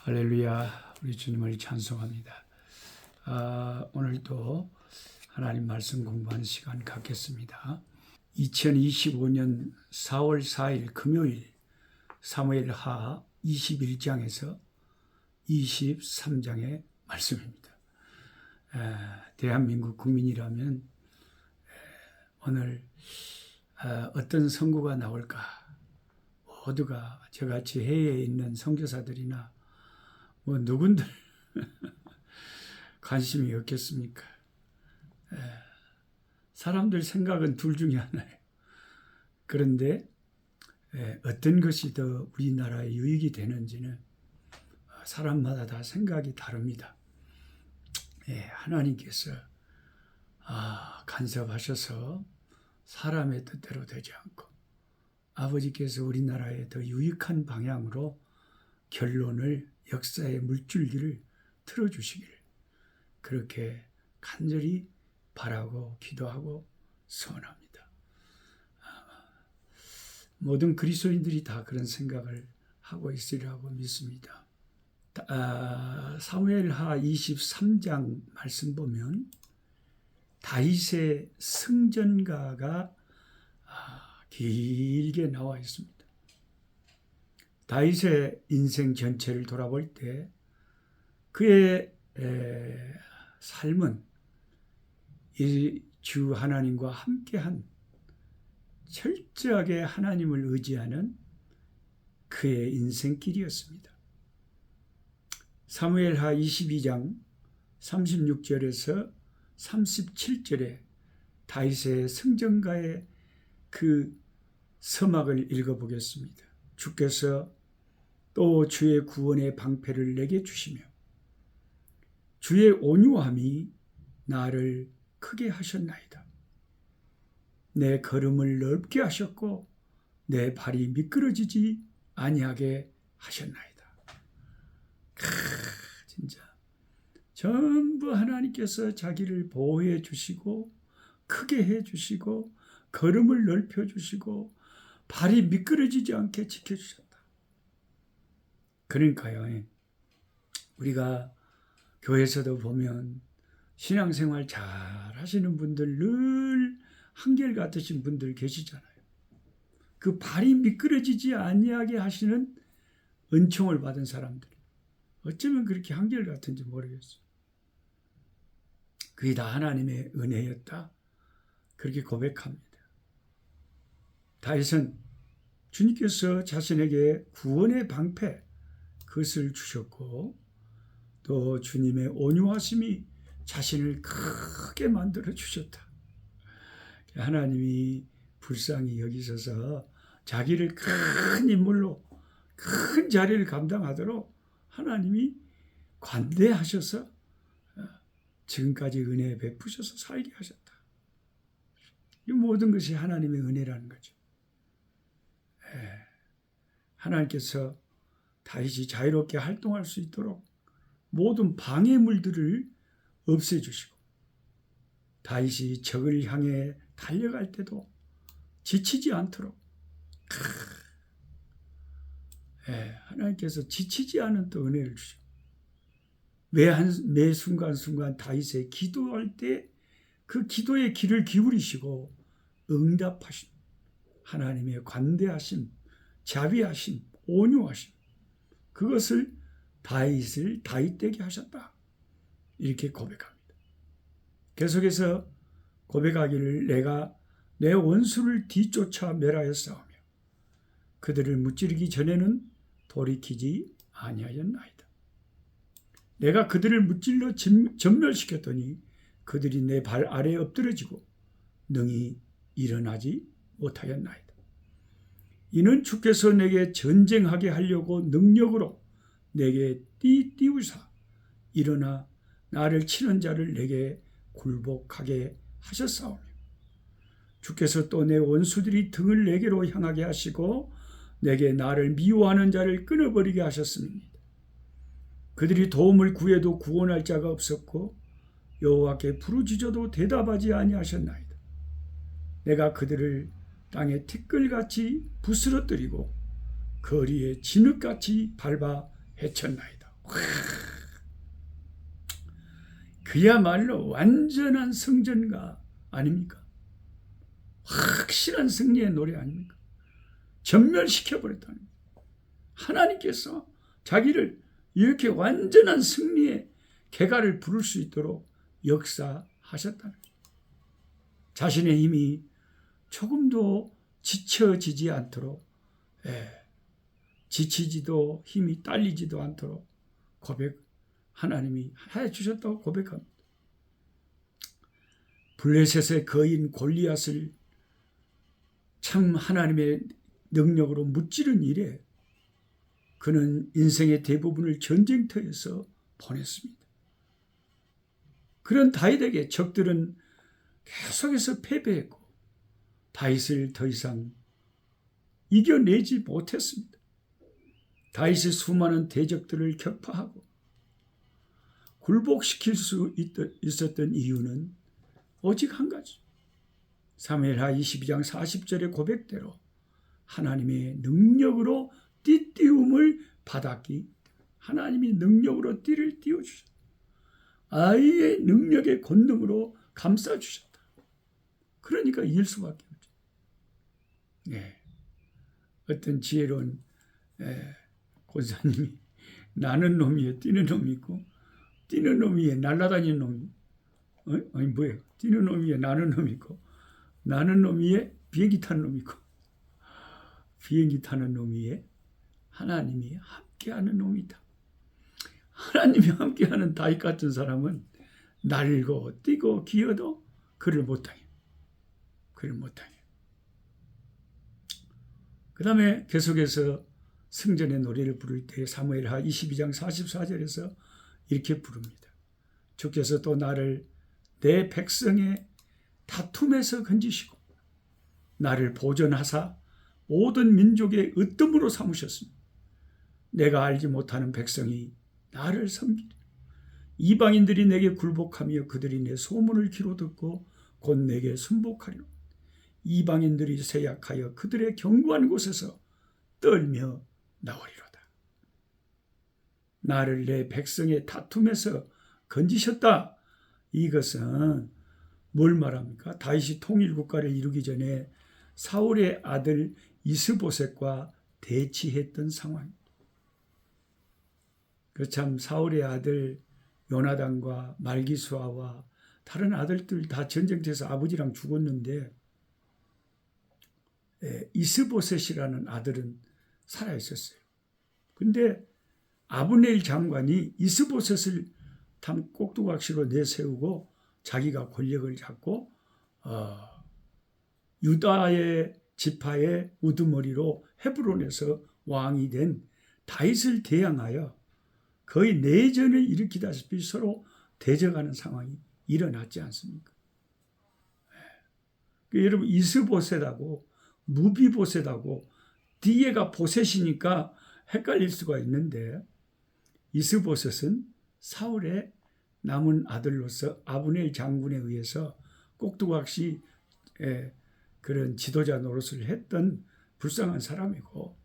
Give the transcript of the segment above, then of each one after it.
할렐루야, 우리 주님을 찬송합니다. 오늘도 하나님 말씀 공부하는 시간 갖겠습니다. 2025년 4월 4일 금요일 사무엘하 21장에서 23장의 말씀입니다. 대한민국 국민이라면 오늘 어떤 선구가 나올까? 모두가 저같이 해외에 있는 선교사들이나 누군들 관심이 없겠습니까? 사람들 생각은 둘 중에 하나예요. 그런데 어떤 것이 더 우리나라에 유익이 되는지는 사람마다 다 생각이 다릅니다. 하나님께서 간섭하셔서 사람의 뜻대로 되지 않고 아버지께서 우리나라에 더 유익한 방향으로 결론을 역사의 물줄기를 틀어주시기를 그렇게 간절히 바라고 기도하고 소원합니다. 모든 그리스도인들이 다 그런 생각을 하고 있으리라고 믿습니다. 사무엘하 23장 말씀 보면 다윗의 승전가가 길게 나와 있습니다. 다윗의 인생 전체를 돌아볼 때 그의 삶은 이 주 하나님과 함께한 철저하게 하나님을 의지하는 그의 인생길이었습니다. 사무엘하 22장 36절에서 37절에 다윗의 승전가의 그 서막을 읽어보겠습니다. 주께서 또 주의 구원의 방패를 내게 주시며 주의 온유함이 나를 크게 하셨나이다. 내 걸음을 넓게 하셨고 내 발이 미끄러지지 아니하게 하셨나이다. 진짜 전부 하나님께서 자기를 보호해 주시고 크게 해 주시고 걸음을 넓혀 주시고 발이 미끄러지지 않게 지켜주셨다. 그러니까요, 우리가 교회에서도 보면 신앙생활 잘 하시는 분들, 늘 한결같으신 분들 계시잖아요. 그 발이 미끄러지지 아니하게 하시는 은총을 받은 사람들, 어쩌면 그렇게 한결같은지 모르겠어요. 그게 다 하나님의 은혜였다, 그렇게 고백합니다. 다윗은 주님께서 자신에게 구원의 방패, 그것을 주셨고 또 주님의 온유하심이 자신을 크게 만들어 주셨다. 하나님이 불쌍히 여기셔서 자기를 큰 인물로 큰 자리를 감당하도록 하나님이 관대하셔서 지금까지 은혜 베푸셔서 살게 하셨다. 이 모든 것이 하나님의 은혜라는 거죠. 하나님께서 다윗이 자유롭게 활동할 수 있도록 모든 방해물들을 없애주시고 다윗이 적을 향해 달려갈 때도 지치지 않도록 하나님께서 지치지 않은 또 은혜를 주시고 매 순간순간 다윗의 기도할 때 그 기도의 귀를 기울이시고 응답하신 하나님의 관대하심, 자비하심, 온유하심, 그것을 다윗을 다윗되게 하셨다, 이렇게 고백합니다. 계속해서 고백하기를 내가 내 원수를 뒤쫓아 멸하여 싸우며 그들을 무찌르기 전에는 돌이키지 아니하였나이다. 내가 그들을 무찔러 전멸시켰더니 그들이 내 발 아래에 엎드러지고 능히 일어나지 못하였나이다. 이는 주께서 내게 전쟁하게 하려고 능력으로 내게 띄우사 일어나 나를 치는 자를 내게 굴복하게 하셨사오며 주께서 또 내 원수들이 등을 내게로 향하게 하시고 내게 나를 미워하는 자를 끊어버리게 하셨습니다. 그들이 도움을 구해도 구원할 자가 없었고 여호와께 부르짖어도 대답하지 아니하셨나이다. 내가 그들을 땅에 티끌같이 부스러뜨리고 거리에 진흙같이 밟아 헤쳤나이다. 그야말로 완전한 성전가 아닙니까? 확실한 승리의 노래 아닙니까? 전멸시켜버렸다는 거예요. 하나님께서 자기를 이렇게 완전한 승리의 개가를 부를 수 있도록 역사하셨다는 거예요. 자신의 힘이 조금도 지쳐지지 않도록, 지치지도 힘이 딸리지도 않도록 하나님이 해주셨다고 고백합니다. 블레셋의 거인 골리앗을 참 하나님의 능력으로 무찌른 일에 그는 인생의 대부분을 전쟁터에서 보냈습니다. 그런 다윗에게 적들은 계속해서 패배했고 다윗을 더 이상 이겨내지 못했습니다. 다윗이 수많은 대적들을 격파하고 굴복시킬 수 있었던 이유는 오직 한 가지. 사무엘하 22장 40절의 고백대로 하나님의 능력으로 띠띠움을 받았기, 하나님이 능력으로 띠를 띄워주셨다. 아이의 능력의 권능으로 감싸주셨다. 그러니까 이길 수밖에 없죠. 어떤 지혜로운 권사님이 나는 놈 위에 뛰는 놈이 있고 뛰는 놈 위에 날아다니는 놈이 아니 뭐예요? 뛰는 놈 위에 나는 놈이 있고 나는 놈 위에 비행기 타는 놈이 있고 비행기 타는 놈 위에 하나님이 함께하는 놈이다. 하나님이 함께하는 다윗 같은 사람은 날고 뛰고 기어도 그를 못당해. 그를 못당해. 그 다음에 계속해서 승전의 노래를 부를 때 사무엘하 22장 44절에서 이렇게 부릅니다. 주께서 또 나를 내 백성의 다툼에서 건지시고 나를 보존하사 모든 민족의 으뜸으로 삼으셨습니다. 내가 알지 못하는 백성이 나를 섬기리. 이방인들이 내게 굴복하며 그들이 내 소문을 귀로 듣고 곧 내게 순복하리로. 이방인들이 세약하여 그들의 견고한 곳에서 떨며 나오리로다. 나를 내 백성의 다툼에서 건지셨다. 이것은 뭘 말합니까? 다윗이 통일국가를 이루기 전에 사울의 아들 이스보셋과 대치했던 상황입니다. 그 참 사울의 아들 요나단과 말기수아와 다른 아들들 다 전쟁터에서 아버지랑 죽었는데 이스보셋이라는 아들은 살아있었어요. 근데 아브넬 장관이 이스보셋을 꼭두각시로 내세우고 자기가 권력을 잡고 유다의 지파의 우두머리로 헤브론에서 왕이 된 다윗을 대항하여 거의 내전을 일으키다시피 서로 대적하는 상황이 일어났지 않습니까? 여러분 이스보셋하고 무비보셋하고 뒤에가 보셋이니까 헷갈릴 수가 있는데 이스보셋은 사울의 남은 아들로서 아브넬 장군에 의해서 꼭두각시 그런 지도자 노릇을 했던 불쌍한 사람이고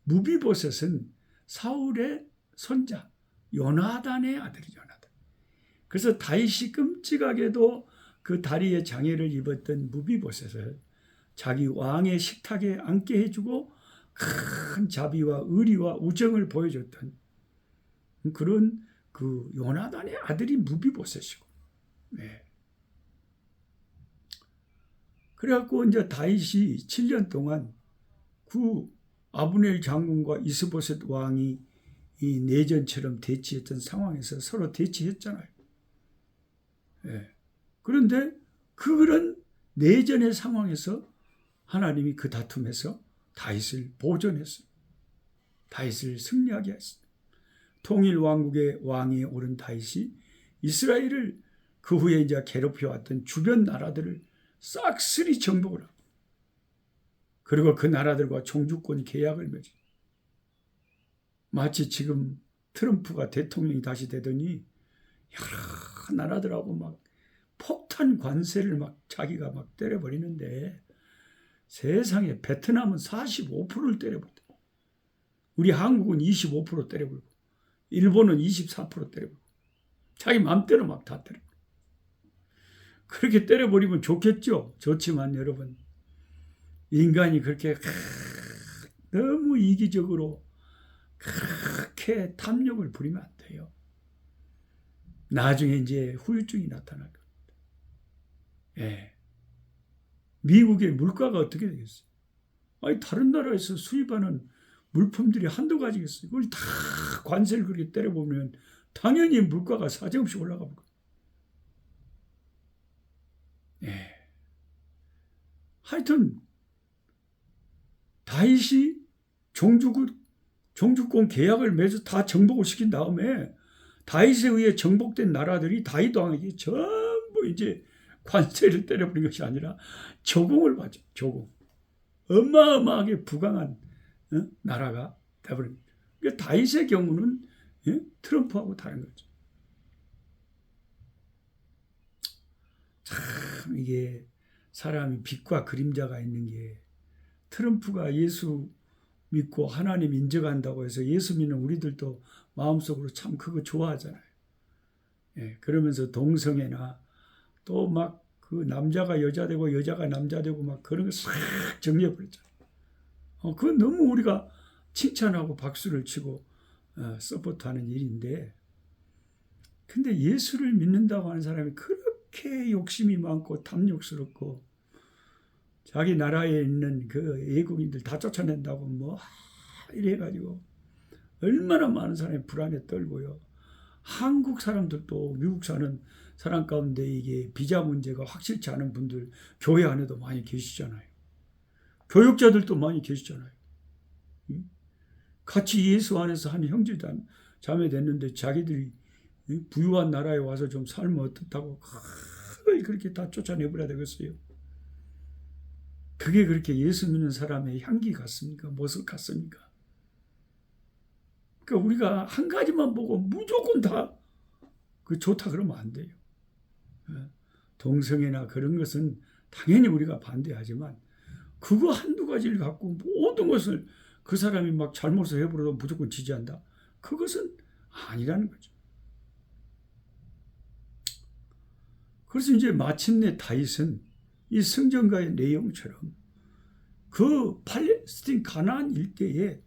무비보셋은 사울의 손자 요나단의 아들이죠. 요나단. 그래서 다윗이 끔찍하게도 그 다리에 장애를 입었던 무비보셋을 자기 왕의 식탁에 앉게 해주고 큰 자비와 의리와 우정을 보여줬던 그런 그 요나단의 아들이 무비보셋이고. 그래갖고 이제 다윗이 7년 동안 그 아브넬 장군과 이스보셋 왕이 이 내전처럼 대치했던 상황에서 서로 대치했잖아요. 그런데 그런 내전의 상황에서 하나님이 그 다툼에서 다윗을 보존했어요. 다윗을 승리하게 했습니다. 통일 왕국의 왕위에 오른 다윗이 이스라엘을 그 후에 이제 괴롭혀왔던 주변 나라들을 싹쓸이 정복을 합니다. 그리고 그 나라들과 종주권 계약을 맺어요. 마치 지금 트럼프가 대통령이 다시 되더니 여러 나라들하고 막 폭탄 관세를 막 자기가 막 때려버리는데 세상에 베트남은 45%를 때려버렸다. 우리 한국은 25% 때려버리고 일본은 24% 때려버리고 자기 마음대로 막 다 때려. 그렇게 때려버리면 좋겠죠. 좋지만 여러분, 인간이 그렇게 너무 이기적으로 그렇게 탐욕을 부리면 안 돼요. 나중에 이제 후유증이 나타날 겁니다. 예. 미국의 물가가 어떻게 되겠어요? 아니, 다른 나라에서 수입하는 물품들이 한두 가지겠어요. 그걸 다 관세를 그렇게 때려보면 당연히 물가가 사정없이 올라가 버려요. 예. 하여튼 다윗이 종주권 계약을 맺어 다 정복을 시킨 다음에 다윗에 의해 정복된 나라들이 다윗 왕에게 전부 이제 관세를 때려버린 것이 아니라 조공을 받죠. 조공. 어마어마하게 부강한 나라가 되어버립니다. 그러니까 다윗의 경우는 트럼프하고 다른 거죠. 참 이게 사람이 빛과 그림자가 있는 게, 트럼프가 예수 믿고 하나님 인정한다고 해서 예수 믿는 우리들도 마음속으로 참 그거 좋아하잖아요. 예, 그러면서 동성애나 또 막 그 남자가 여자 되고 여자가 남자 되고 막 그런 거 싹 정리해버렸잖아요. 그건 너무 우리가 칭찬하고 박수를 치고 서포트하는 일인데, 근데 예수를 믿는다고 하는 사람이 그렇게 욕심이 많고 탐욕스럽고 자기 나라에 있는 그 외국인들 다 쫓아낸다고 뭐 이래가지고 얼마나 많은 사람이 불안에 떨고요. 한국 사람들도 미국 사는 사람 가운데 이게 비자 문제가 확실치 않은 분들 교회 안에도 많이 계시잖아요. 교육자들도 많이 계시잖아요. 같이 예수 안에서 한 형제 자매 됐는데 자기들이 부유한 나라에 와서 좀 살면 어떻다고 그걸 그렇게 다 쫓아내버려야 되겠어요. 그게 그렇게 예수 믿는 사람의 향기 같습니까? 모습 같습니까? 그러니까 우리가 한 가지만 보고 무조건 다 그 좋다 그러면 안 돼요. 동성애나 그런 것은 당연히 우리가 반대하지만 그거 한두 가지를 갖고 모든 것을 그 사람이 막 잘못을 해버려도 무조건 지지한다. 그것은 아니라는 거죠. 그래서 이제 마침내 다윗은 이 성전가의 내용처럼 그 팔레스틴 가나안 일대에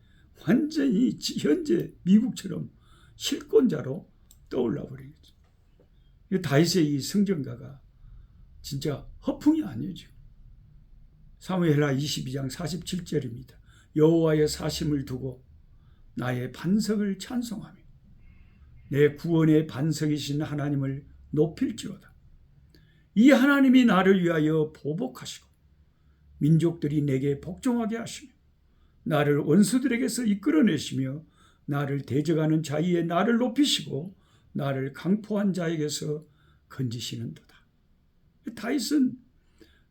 완전히 현재 미국처럼 실권자로 떠올라 버리겠죠. 다윗의 이 성전가가 진짜 허풍이 아니죠. 사무엘하 22장 47절입니다. 여호와의 사심을 두고 나의 반석을 찬송하며 내 구원의 반석이신 하나님을 높일지어다. 이 하나님이 나를 위하여 보복하시고 민족들이 내게 복종하게 하시며 나를 원수들에게서 이끌어내시며 나를 대적하는 자위에 나를 높이시고 나를 강포한 자에게서 건지시는도다. 다윗은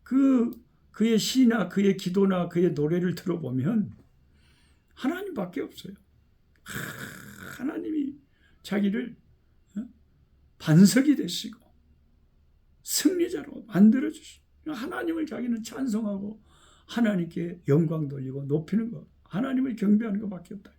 그의 시나 그의 기도나 그의 노래를 들어보면 하나님밖에 없어요. 하나님이 자기를 반석이 되시고 승리자로 만들어주시고 하나님을 자기는 찬송하고 하나님께 영광 돌리고 높이는 것, 하나님을 경배하는 것밖에 없다.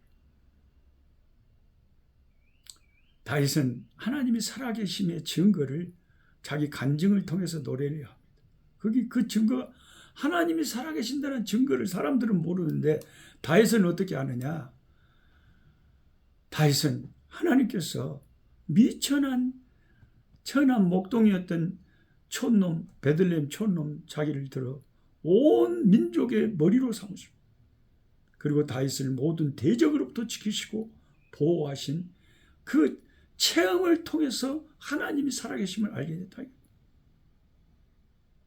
다윗은 하나님이 살아계심의 증거를 자기 간증을 통해서 노래를 합니다. 그 증거가 하나님이 살아계신다는 증거를 사람들은 모르는데 다윗은 어떻게 아느냐? 다윗은 하나님께서 미천한 천한 목동이었던 촌놈, 베들레헴 촌놈 자기를 들어 온 민족의 머리로 삼으시고 그리고 다윗을 모든 대적으로부터 지키시고 보호하신 그 체험을 통해서 하나님이 살아계심을 알게 됐다.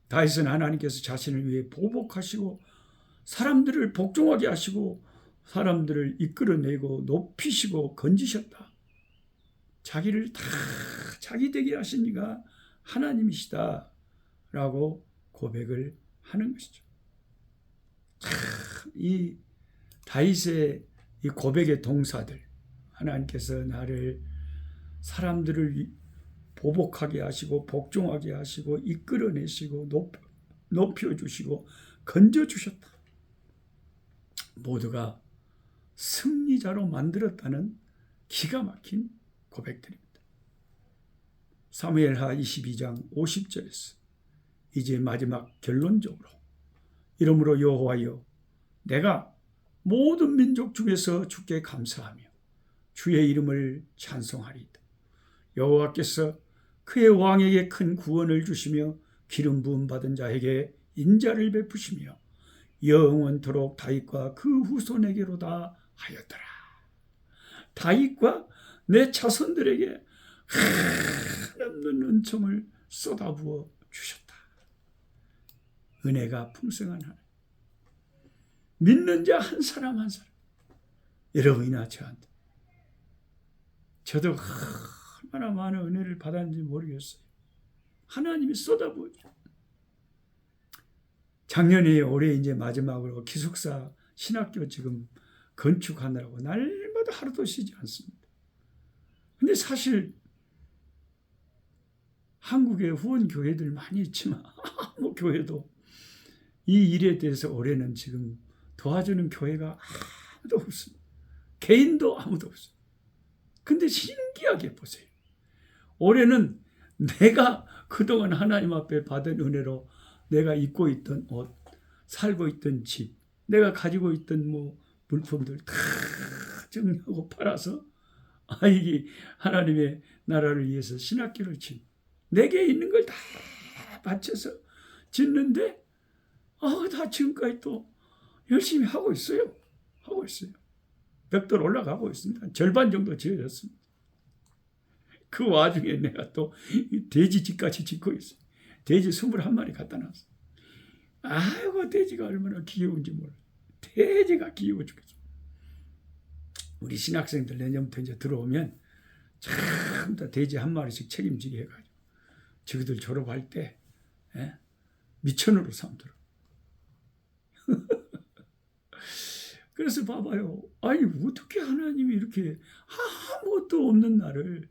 다윗은 하나님께서 자신을 위해 보복하시고 사람들을 복종하게 하시고 사람들을 이끌어내고 높이시고 건지셨다. 자기를 다 자기 되게 하신 이가 하나님이시다 라고 고백을 하는 것이죠. 이 다윗의 이 고백의 동사들, 하나님께서 나를 사람들을 보복하게 하시고 복종하게 하시고 이끌어내시고 높여주시고 건져주셨다. 모두가 승리자로 만들었다는 기가 막힌 고백들입니다. 사무엘하 22장 50절에서 이제 마지막 결론적으로 이러므로 여호와여 내가 모든 민족 중에서 주께 감사하며 주의 이름을 찬송하리이다. 여호와께서 그의 왕에게 큰 구원을 주시며 기름 부음 받은 자에게 인자를 베푸시며 영원토록 다윗과 그 후손에게로다 하였더라. 다윗과 내 자손들에게 한없는 은총을 쏟아부어 주셨다. 은혜가 풍성한 하나님. 믿는 자 한 사람 한 사람. 여러분이나 저한테. 저도 얼마나 많은 은혜를 받았는지 모르겠어요. 하나님이 쏟아부어줘. 작년에 올해 이제 마지막으로 기숙사 신학교 지금 건축하느라고 날마다 하루도 쉬지 않습니다. 근데 사실 한국에 후원 교회들 많이 있지만 아무 교회도 이 일에 대해서 올해는 지금 도와주는 교회가 아무도 없습니다. 개인도 아무도 없어요. 근데 신기하게 보세요. 올해는 내가 그동안 하나님 앞에 받은 은혜로 내가 입고 있던 옷, 살고 있던 집, 내가 가지고 있던 물품들 다 정리하고 팔아서 이게 하나님의 나라를 위해서 신학교를 내게 있는 걸 다 바쳐서 짓는데 다 지금까지 또 열심히 하고 있어요. 벽돌 올라가고 있습니다. 절반 정도 지어졌습니다. 그 와중에 내가 또 돼지집까지 짓고 있어요. 돼지 21마리 갖다 놨어. 아이고 돼지가 얼마나 귀여운지 몰라. 돼지가 귀여워 죽겠어. 우리 신학생들 내년부터 이제 들어오면 참 다 돼지 한 마리씩 책임지게 해가지고 저희들 졸업할 때 미천으로 삼도록. 그래서 봐봐요. 아니 어떻게 하나님이 이렇게 아무것도 없는 나를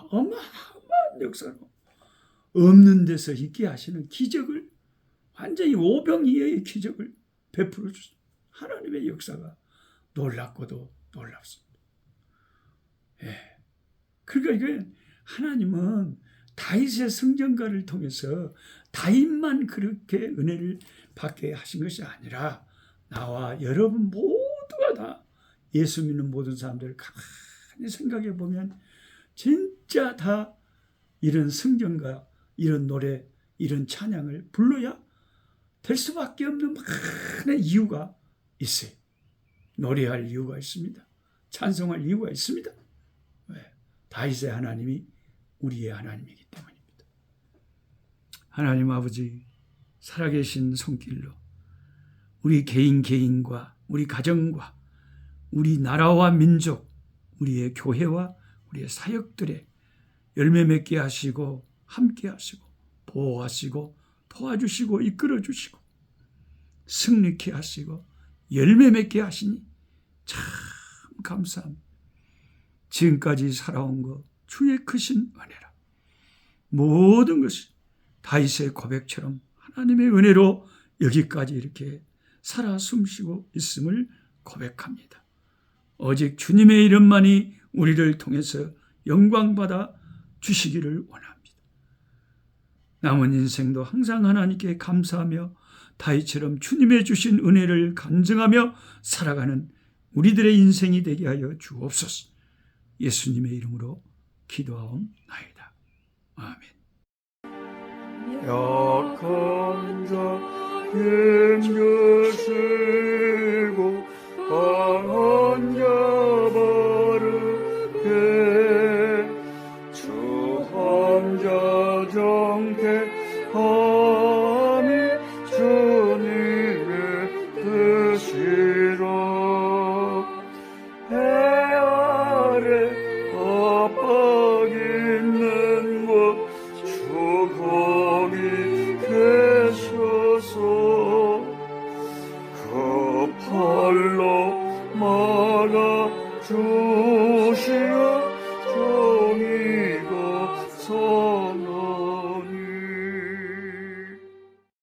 어마어마한 역사로 없는 데서 있게 하시는 기적을 완전히 오병이어의 기적을 베풀어 주신 하나님의 역사가 놀랍고도 놀랍습니다. 그러니까 이게 하나님은 다윗의 성전가를 통해서 다윗만 그렇게 은혜를 받게 하신 것이 아니라 나와 여러분 모두가 다 예수 믿는 모든 사람들을 가만히 생각해 보면 진짜 다 이런 성전가, 이런 노래, 이런 찬양을 불러야 될 수밖에 없는 많은 이유가 있어요. 노래할 이유가 있습니다. 찬송할 이유가 있습니다. 왜? 다윗의 하나님이 우리의 하나님이기 때문입니다. 하나님 아버지 살아계신 손길로 우리 개인과 우리 가정과 우리 나라와 민족, 우리의 교회와 우리의 사역들의 열매 맺게 하시고 함께 하시고 보호하시고 도와주시고 이끌어주시고 승리케 하시고 열매 맺게 하시니 참 감사합니다. 지금까지 살아온 것 주의 크신 은혜라. 모든 것이 다윗의 고백처럼 하나님의 은혜로 여기까지 이렇게 살아 숨쉬고 있음을 고백합니다. 오직 주님의 이름만이 우리를 통해서 영광받아 주시기를 원합니다. 남은 인생도 항상 하나님께 감사하며 다윗처럼 주님의 주신 은혜를 간증하며 살아가는 우리들의 인생이 되게 하여 주옵소서. 예수님의 이름으로 기도하옵나이다. 아멘. 약한 자 힘주시고 강한 자